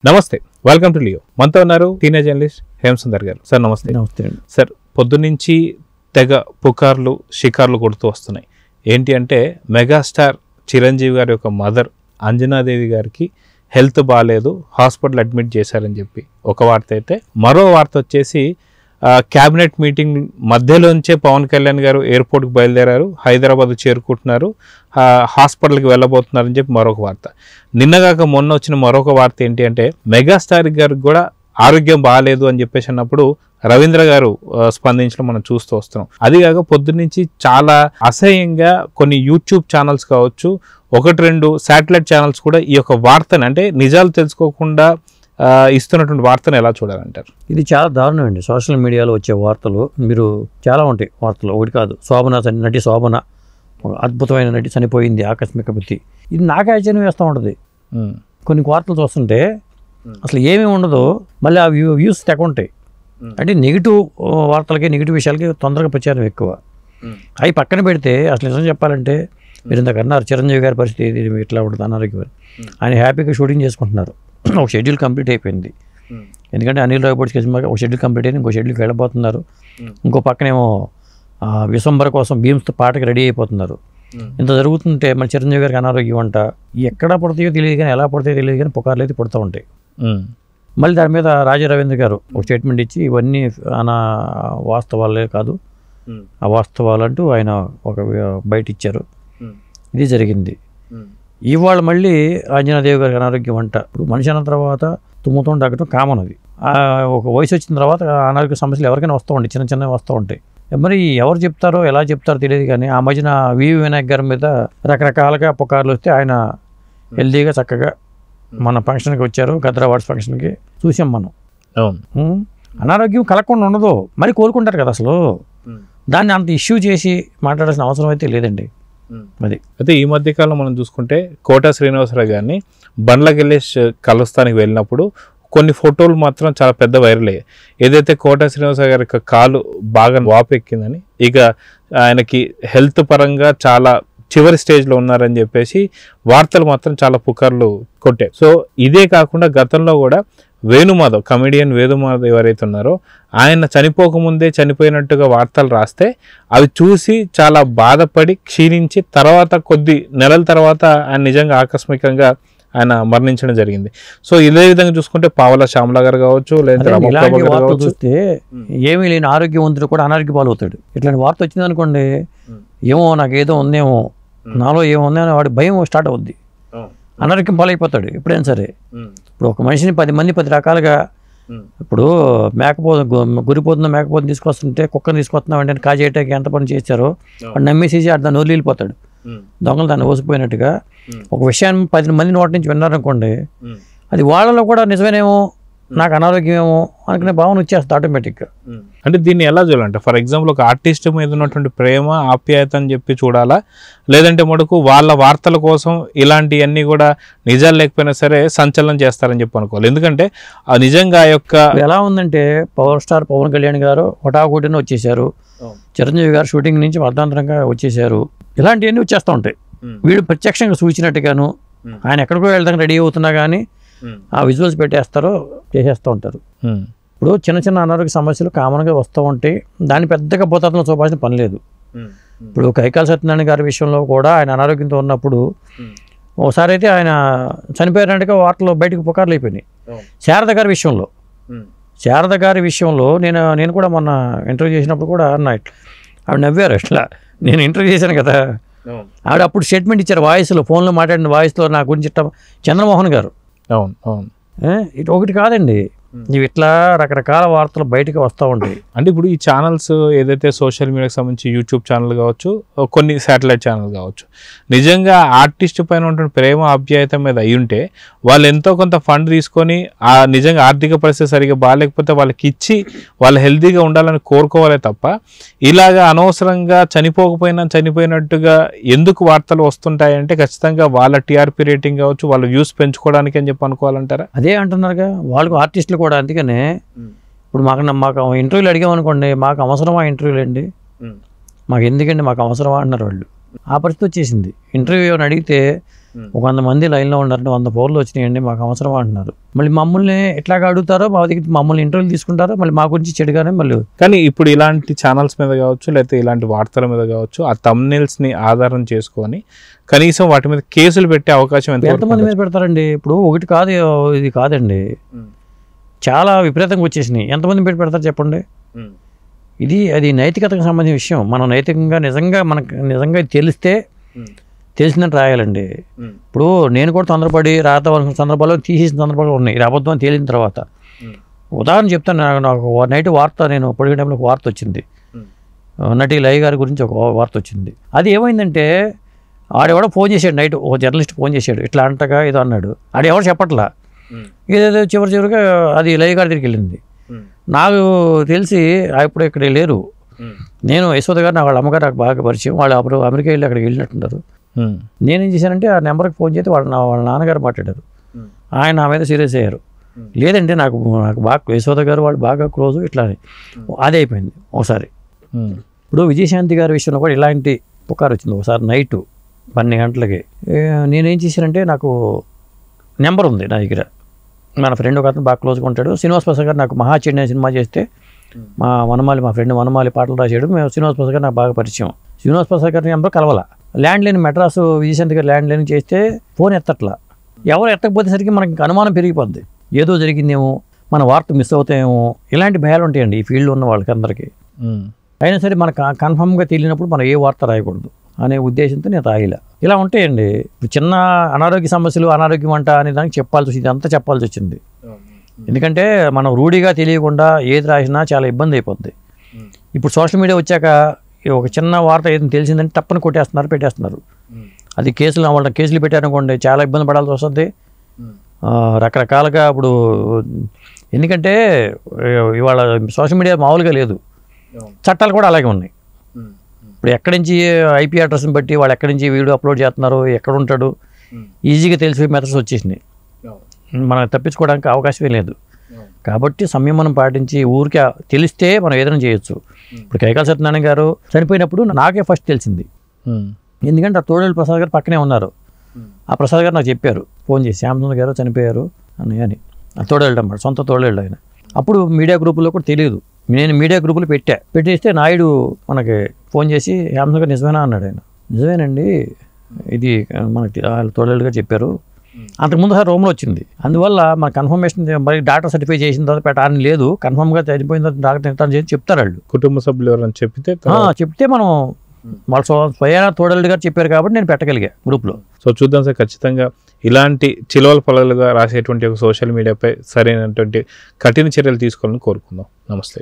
నమస్తే, welcome to Leo. మనతో ఉన్నారు సీనియర్ జర్నలిస్ట్ హేమసుందర్ గారు. సార్ నమస్తే. నమస్తే అండి. సార్, పొద్దున్నుంచి తెగ పుకార్లు షికార్లు కొడుతూ వస్తున్నాయి. ఏంటి అంటే మెగాస్టార్ చిరంజీవి గారి యొక్క మదర్ అంజనాదేవి గారికి హెల్త్ బాగాలేదు, హాస్పిటల్ అడ్మిట్ చేశారని చెప్పి ఒక వార్త అయితే, మరో వార్త వచ్చేసి క్యాబినెట్ మీటింగ్ మధ్యలోంచే పవన్ కళ్యాణ్ గారు ఎయిర్పోర్ట్కి బయలుదేరారు, హైదరాబాద్ చేరుకుంటున్నారు, హాస్పిటల్కి వెళ్ళబోతున్నారని చెప్పి మరొక వార్త. నిన్నగాక మొన్న వచ్చిన మరొక వార్త ఏంటి అంటే మెగాస్టార్ గారికి కూడా ఆరోగ్యం బాగాలేదు అని చెప్పేసి అన్నప్పుడు రవీంద్ర గారు స్పందించడం మనం చూస్తూ వస్తున్నాం. అదిగాక పొద్దున్నుంచి చాలా అసహ్యంగా కొన్ని యూట్యూబ్ ఛానల్స్ కావచ్చు, ఒకటి రెండు శాటిలైట్ ఛానల్స్ కూడా ఈ యొక్క వార్తను అంటే నిజాలు తెలుసుకోకుండా ఇస్తున్నటువంటి వార్తను ఎలా చూడాలంటారు? ఇది చాలా దారుణం అండి. సోషల్ మీడియాలో వచ్చే వార్తలు మీరు చాలా ఉంటాయి వార్తలు, ఒకటి కాదు. నటి శోభన అద్భుతమైన నటి చనిపోయింది, ఆకస్మిక మృతి. ఇది నాకే ఆశ్చర్యం వేస్తూ ఉంటుంది. కొన్ని వార్తలు చూస్తుంటే అసలు ఏమీ ఉండదు, మళ్ళీ ఆ వ్యూస్ తెగ ఉంటాయి. అంటే నెగిటివ్ వార్తలకి నెగిటివ్ విషయాలకి తొందరగా ప్రచారం ఎక్కువ. అవి పక్కన పెడితే అసలు నిజం చెప్పాలంటే మీరు ఇందాక అన్నారు చిరంజీవి గారి పరిస్థితి ఇట్లా ఉంటుంది అనారోగ్యం. ఆయన హ్యాపీగా షూటింగ్ చేసుకుంటున్నారు. ఒక షెడ్యూల్ కంప్లీట్ అయిపోయింది. ఎందుకంటే అనిల్ రావిపూడి సినిమాకి ఒక షెడ్యూల్ కంప్లీట్ అయింది, ఇంకో షెడ్యూల్కి వెళ్ళబోతున్నారు. ఇంకో పక్కనేమో విశ్వంబర కోసం భీమ్స్తో పాటకి రెడీ అయిపోతున్నారు. ఇంత జరుగుతుంటే మన చిరంజీవి గారికి అనారోగ్యం అంట ఎక్కడ పడతాయో తెలియదు, కానీ ఎలా పడతాయో తెలియదు, కానీ పుకార్లు అయితే పుడుతూ ఉంటాయి. మళ్ళీ దాని మీద రాజా రవీంద్ర గారు ఒక స్టేట్మెంట్ ఇచ్చి ఇవన్నీ వాస్తవాలే కాదు, అవాస్తవాలంటూ ఆయన ఒక బయట ఇచ్చారు. ఇది జరిగింది. ఇవాళ మళ్ళీ అంజనాదేవి గారికి అనారోగ్యం అంట. ఇప్పుడు మనిషి అన్న తర్వాత తుమ్ముతో దగ్గటం కామన్. అది ఒక వయసు వచ్చిన తర్వాత అనారోగ్య సమస్యలు ఎవరికైనా వస్తూ ఉంటాయి, చిన్న చిన్నవి వస్తూ ఉంటాయి. మరి ఎవరు చెప్తారో ఎలా చెప్తారో తెలియదు, కానీ ఆ మధ్యన వివి వినాయక్ గారి మీద రకరకాలుగా పుకార్లు వస్తే ఆయన హెల్దీగా చక్కగా మన ఫంక్షన్కి వచ్చారు, గద్ర అవార్డ్స్ ఫంక్షన్కి చూసాం మనం. అనారోగ్యం కలగకుండా ఉండదు, మరి కోలుకుంటారు కదా. అసలు దాన్ని అంత ఇష్యూ చేసి మాట్లాడాల్సిన అవసరం అయితే లేదండి. అది అయితే ఈ మధ్యకాలంలో మనం చూసుకుంటే కోట శ్రీనివాసరావు గారిని బండ్ల గెలేష్ కలుస్తానికి వెళ్ళినప్పుడు కొన్ని ఫోటోలు మాత్రం చాలా పెద్ద వైరల్ అయ్యాయి. ఏదైతే కోట శ్రీనివాసరావు గారి యొక్క కాలు బాగా వాపెక్కిందని, ఇక ఆయనకి హెల్త్ పరంగా చాలా చివరి స్టేజ్లో ఉన్నారని చెప్పేసి వార్తలు మాత్రం చాలా పుకార్లు కొట్టాయి. సో ఇదే కాకుండా గతంలో కూడా వేణుమాధవ్, కమెడియన్ వేణుమాధవ్ ఎవరైతే ఉన్నారో ఆయన చనిపోకముందే చనిపోయినట్టుగా వార్తలు రాస్తే అవి చూసి చాలా బాధపడి క్షీణించి తర్వాత కొద్ది నెలల తర్వాత ఆయన నిజంగా ఆకస్మికంగా ఆయన మరణించడం జరిగింది. సో ఇదే విధంగా చూసుకుంటే పావల శ్యామల గారు కావచ్చు, లేదా చూస్తే ఏమీ లేని ఆరోగ్యవంతుడు కూడా అనారోగ్య పాలవుతాడు. ఇట్లాంటి వార్త వచ్చింది అనుకోండి, ఏమో నాకు ఏదో ఉందేమో, నాలో ఏమో ఉందేమో వాడి భయం స్టార్ట్ అవుద్ది, అనారోగ్యం పాలైపోతాడు ఎప్పుడైనా సరే. ఇప్పుడు ఒక మనిషిని 10 మంది 10 రకాలుగా, ఇప్పుడు గురిపోతున్న మేకపోతుని తీసుకొస్తుంటే కుక్కని తీసుకొస్తున్నాం అంటే కాజేయటానికి ఎంత పని చేశారో వాడు నమ్మేసేసి దాన్ని వదిలి వెళ్ళిపోతాడు. దొంగలు దాన్ని ఓసిపోయినట్టుగా ఒక విషయాన్ని 10 మంది నోటి నుంచి విన్నారనుకోండి, అది వాళ్ళలో కూడా నిజమేనేమో, నాకు అనారోగ్యం ఏమో అనుకునే భావన వచ్చేస్తుంది ఆటోమేటిక్గా. అంటే దీన్ని ఎలా చూడాలంటే, ఫర్ ఎగ్జాంపుల్ ఒక ఆర్టిస్ట్ మీద ఉన్నటువంటి ప్రేమ ఆప్యాయత అని చెప్పి చూడాలా, లేదంటే మటుకు వాళ్ళ వార్తల కోసం ఇలాంటివన్నీ కూడా నిజాలు లేకపోయినా సరే సంచలనం చేస్తారని చెప్పి అనుకోవాలి? ఎందుకంటే నిజంగా ఆ యొక్క ఎలా ఉందంటే పవర్ స్టార్ పవన్ కళ్యాణ్ గారు హఠాహుటిన వచ్చేసారు, చిరంజీవి గారు షూటింగ్ నుంచి అర్ధాంతరంగా వచ్చేసారు, ఇలాంటివన్నీ వచ్చేస్తూ ఉంటాయి. వీడు ప్రత్యక్షంగా సూచినట్టుగాను ఆయన ఎక్కడికో వెళ్దాం రెడీ అవుతున్నా కానీ ఆ విజువల్స్ పెట్టేస్తారో చేసేస్తూ ఉంటారు. ఇప్పుడు చిన్న చిన్న అనారోగ్య సమస్యలు కామన్గా వస్తూ ఉంటాయి, దాన్ని పెద్దగా భూతత్వం చూపాల్సిన పని లేదు. ఇప్పుడు కైకాల సత్యనారాయణ గారి విషయంలో కూడా ఆయన అనారోగ్యంతో ఉన్నప్పుడు ఒకసారి అయితే ఆయన చనిపోయారంటే వార్తలు బయటకు పుకార్లు అయిపోయినాయి. శారద గారి విషయంలో నేను కూడా మొన్న ఇంటర్వ్యూ చేసినప్పుడు కూడా అన్నా, ఆవిడ నవ్వారు. ఇట్లా నేను ఇంటర్వ్యూ చేశాను కదా, ఆవిడ అప్పుడు స్టేట్మెంట్ ఇచ్చారు వాయిస్లో, ఫోన్లో మాట్లాడిన వాయిస్లో నా గురించి చంద్రమోహన్ గారు. ఇటు ఒకటి కాదండి, ఇవి ఇట్లా రకరకాల వార్తలు బయటకు వస్తూ ఉంటాయి. అంటే ఇప్పుడు ఈ ఛానల్స్ ఏదైతే సోషల్ మీడియాకి సంబంధించి యూట్యూబ్ ఛానల్ కావచ్చు, కొన్ని శాటిలైట్ ఛానల్ కావచ్చు, నిజంగా ఆర్టిస్ట్ పైన ఉన్న ప్రేమ ఆప్యాయత మీద అయి ఉంటే వాళ్ళు ఎంతో కొంత ఫండ్ తీసుకొని నిజంగా ఆర్థిక పరిస్థితి సరిగ్గా బాగాలేకపోతే వాళ్ళకి ఇచ్చి వాళ్ళు హెల్తీగా ఉండాలని కోరుకోవాలే తప్ప ఇలాగా అనవసరంగా చనిపోయినట్టుగా ఎందుకు వార్తలు వస్తుంటాయంటే ఖచ్చితంగా వాళ్ళ టీఆర్పీ రేటింగ్ కావచ్చు, వాళ్ళ వ్యూస్ పెంచుకోవడానికి అని చెప్పి అనుకోవాలంటారా? అదే అంటున్నారుగా వాళ్ళకు ఆర్టిస్టులు కూడా. అందుకనే ఇప్పుడు మాకు ఇంటర్వ్యూలు అడిగామనుకోండి, మాకు అవసరమా ఇంటర్వ్యూలు అండి, మాకు ఎందుకండి మాకు అవసరమా అన్నారు వాళ్ళు. ఆ పరిస్థితి వచ్చేసింది. ఇంటర్వ్యూ అని అడిగితే ఒక 100 మంది లైన్లో ఉన్నారంటే 100 ఫోన్లు వచ్చినాయండి మాకు అవసరం అంటున్నారు. మళ్ళీ మమ్మల్ని ఎట్లాగా అడుగుతారో మా దగ్గర మమ్మల్ని ఇంటర్వ్యూ తీసుకుంటారో మళ్ళీ మా గురించి చెడుగానే మళ్ళీ. కానీ ఇప్పుడు ఇలాంటి ఛానల్స్ మీద కావచ్చు లేకపోతే ఇలాంటి వార్తల మీద కావచ్చు ఆ థంబ్నెయిల్స్ని ఆధారం చేసుకొని కనీసం వాటి మీద కేసులు పెట్టే అవకాశం ఎంతమంది మీద పెడతారండి? ఇప్పుడు ఒకటి కాదు, ఇది కాదండి, చాలా విపరీతంగా వచ్చేసినాయి. ఎంతమంది పెడతారు చెప్పండి? అది నైతికతకు సంబంధించిన విషయం. మనం నైతికంగా మనకు నిజంగా తెలిసిందని రాయాలండి. ఇప్పుడు నేను కూడా తొందరపడి రాతవలసిన సందర్భాల్లో తీసేసిన సందర్భాలు ఉన్నాయి. ఇది అబద్ధం తేలిన తర్వాత. ఉదాహరణ చెప్తాను. నాకు నైట్ వార్త, నేను పడిన టైంలో ఒక వార్త వచ్చింది, నటి లయ గారి గురించి ఒక వార్త వచ్చింది. అది ఏమైందంటే ఆడెవడో ఫోన్ చేశాడు, నైట్ ఒక జర్నలిస్ట్ ఫోన్ చేశాడు, ఇట్లా అంటగా ఏదో అన్నాడు. ఆడెవడో చెప్పట్లా, ఏదేదో చివరిగా అది లయ గారి దగ్గరికి వెళ్ళింది. నాకు తెలిసి ఇప్పుడు ఇక్కడ లేరు. నేను యశోద గారు, వాళ్ళ అమ్మగారు నాకు బాగా పరిచయం. వాళ్ళు అప్పుడు అమెరికా వెళ్ళి అక్కడికి వెళ్ళినట్టున్నారు. నేనేం చేశానంటే ఆ నెంబర్కి ఫోన్ చేసి వాళ్ళ నాన్నగారు మాట్లాడారు. ఆయన నా మీద సీరియస్ అయ్యారు. లేదంటే నాకు బాగా యశోద గారు వాళ్ళు బాగా క్లోజు, ఇట్లా అని. అదే అయిపోయింది ఒకసారి. ఇప్పుడు విజయశాంతి గారి విషయంలో కూడా ఇలాంటి పుకారు వచ్చింది. ఒకసారి నైటు 12 గంటలకి నేనేం చేశానంటే, నాకు నెంబర్ ఉంది నా దగ్గర, మన ఫ్రెండ్ ఒక అతను బాగా క్లోజ్గా ఉంటాడు, శ్రీనివాస్ ప్రసాద్ గారు. నాకు మహాచండి సినిమా చేస్తే మా ఫ్రెండ్ వనమాలి పాటలు రాశాడు. మేము శ్రీనివాస్ ప్రసాద్ గారు నాకు బాగా పరిచయం. శ్రీనివాస్ ప్రసాద్ గారి నెంబర్ కలవాల. ల్యాండ్ లైన్ మెడ్రాసు విజయశాంతి గారు ల్యాండ్ లైన్ చేస్తే ఫోన్ ఎత్తట్లా. ఎవరు ఎత్తకపోతేసరికి మనకి అనుమానం పెరిగిపోద్ది, ఏదో జరిగిందేమో, మన వార్త మిస్ అవుతాయేమో, ఇలాంటి భయాలు ఉంటాయండి ఈ ఫీల్డ్లో ఉన్న వాళ్ళకి అందరికీ. అయినా సరే మనకు కన్ఫర్మ్గా తెలియనప్పుడు మనం ఏ వార్త రాయకూడదు అనే ఉద్దేశంతో నేను రాయలే. ఇలా ఉంటాయండి. చిన్న అనారోగ్య సమస్యలు, అనారోగ్యం అంట అనే దానికి ఇదంతా చెప్పాల్సి వచ్చింది. ఎందుకంటే మనం రూఢిగా తెలియకుండా ఏది రాసినా చాలా ఇబ్బంది అయిపోద్ది. ఇప్పుడు సోషల్ మీడియా వచ్చాక ఒక చిన్న వార్త ఏదైనా తెలిసిందంటే తప్పని కొట్టేస్తున్నారు, పెట్టేస్తున్నారు. అది కేసులు పెట్టారనుకోండి, చాలా ఇబ్బంది పడాల్సి వస్తుంది రకరకాలుగా. ఇప్పుడు ఎందుకంటే ఇవాళ సోషల్ మీడియా మామూలుగా లేదు, చట్టాలు కూడా అలాగే ఉన్నాయి. ఇప్పుడు ఎక్కడి నుంచి ఐపీ అడ్రస్ని బట్టి వాళ్ళు ఎక్కడి నుంచి వీడియో అప్లోడ్ చేస్తున్నారు, ఎక్కడ ఉంటాడు, ఈజీగా తెలిసే మెథడ్స్ వచ్చేసినాయి. మనం తప్పించుకోవడానికి అవకాశమే లేదు. కాబట్టి సంయమనం పాటించి ఊరికే తెలిస్తే మనం ఏదైనా చేయొచ్చు. ఇప్పుడు కైకాల సత్యనారాయణ గారు చనిపోయినప్పుడు నాకే ఫస్ట్ తెలిసింది. ఎందుకంటే ఆ తోడేళ్ళు ప్రసాద్ గారు పక్కనే ఉన్నారు. ఆ ప్రసాద్ గారు నాకు చెప్పారు ఫోన్ చేసి, శ్యామసుందర్ గారు చనిపోయారు అని. ఆ తోడేళ్ళు అన్నమాట, సొంత తోడేళ్ళు ఆయన. అప్పుడు మీడియా గ్రూపుల్లో కూడా తెలియదు. నేను మీడియా గ్రూపులు పెట్టేస్తే నాయుడు మనకి ఫోన్ చేసి, శ్యామసుందర్ గారు నిజమేనా అన్నాడు. ఆయన నిజమేనండి, ఇది మనకి తోడేళ్ళుగా చెప్పారు. అంతకుముందు రోమ్లో వచ్చింది. అందువల్ల మన కన్ఫర్మేషన్ మరి డాక్టర్ సర్టిఫై చేసిన తర్వాత పెట్టాలని లేదు, కన్ఫర్మ్గా చనిపోయిన తర్వాత డాక్టర్ నిర్ధారణ చేసి చెప్తారు వాళ్ళు. కుటుంబ సభ్యులు ఎవరైనా చెప్తే మనం వాళ్ళు స్వయాన తోడేళ్ళు గారు చెప్పారు కాబట్టి నేను పెట్టగలిగా గ్రూప్లో. సో చూద్దాం సార్, ఖచ్చితంగా ఇలాంటి చిలువల పొలాలుగా రాసేటువంటి ఒక సోషల్ మీడియాపై సరైనటువంటి కఠిన చర్యలు తీసుకోవాలని కోరుకుందాం. నమస్తే.